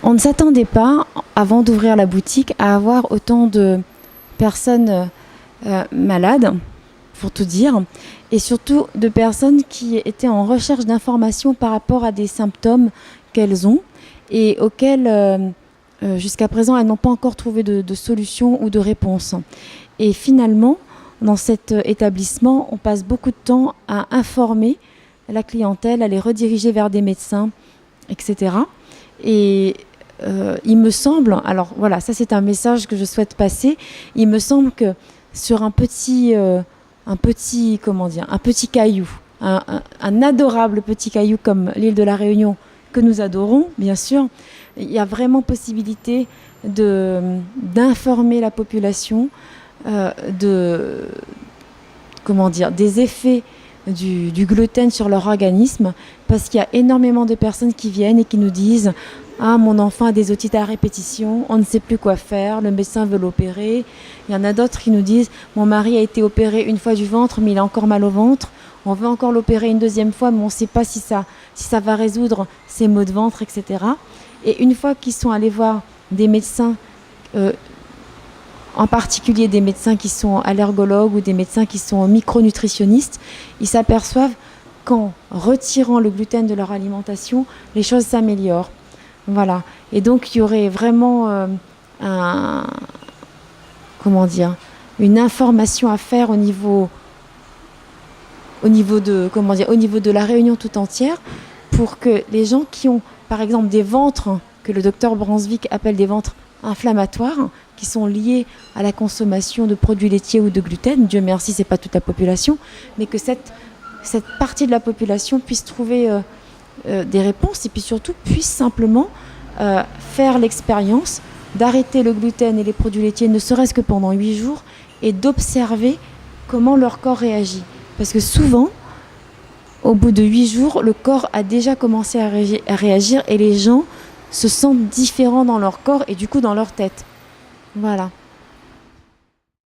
On ne s'attendait pas, avant d'ouvrir la boutique, à avoir autant de personnes malades, pour tout dire, et surtout de personnes qui étaient en recherche d'informations par rapport à des symptômes qu'elles ont et auxquels, jusqu'à présent, elles n'ont pas encore trouvé de solution ou de réponse. Et finalement, dans cet établissement, on passe beaucoup de temps à informer la clientèle, à les rediriger vers des médecins, etc. Et il me semble, alors voilà, ça c'est un message que je souhaite passer, il me semble que sur un petit caillou, un adorable petit caillou comme l'île de la Réunion, que nous adorons, bien sûr, il y a vraiment possibilité d'informer la population des effets du gluten sur leur organisme, parce qu'il y a énormément de personnes qui viennent et qui nous disent « Ah, mon enfant a des otites à répétition, on ne sait plus quoi faire, le médecin veut l'opérer. » Il y en a d'autres qui nous disent « Mon mari a été opéré une fois du ventre, mais il a encore mal au ventre. On veut encore l'opérer une deuxième fois, mais on ne sait pas si ça va résoudre ses maux de ventre, etc. » Et une fois qu'ils sont allés voir des médecins, en particulier des médecins qui sont allergologues ou des médecins qui sont micronutritionnistes, ils s'aperçoivent qu'en retirant le gluten de leur alimentation, les choses s'améliorent. Voilà. Et donc, il y aurait vraiment une information à faire au niveau de la Réunion tout entière, pour que les gens qui ont, par exemple, des ventres que le docteur Branswick appelle des ventres inflammatoires, qui sont liés à la consommation de produits laitiers ou de gluten, Dieu merci, c'est pas toute la population, mais que cette partie de la population puisse trouver des réponses, et puis surtout puisse simplement faire l'expérience d'arrêter le gluten et les produits laitiers, ne serait-ce que pendant 8 jours, et d'observer comment leur corps réagit. Parce que souvent, au bout de 8 jours, le corps a déjà commencé à réagir, et les gens se sentent différents dans leur corps et du coup dans leur tête. Voilà.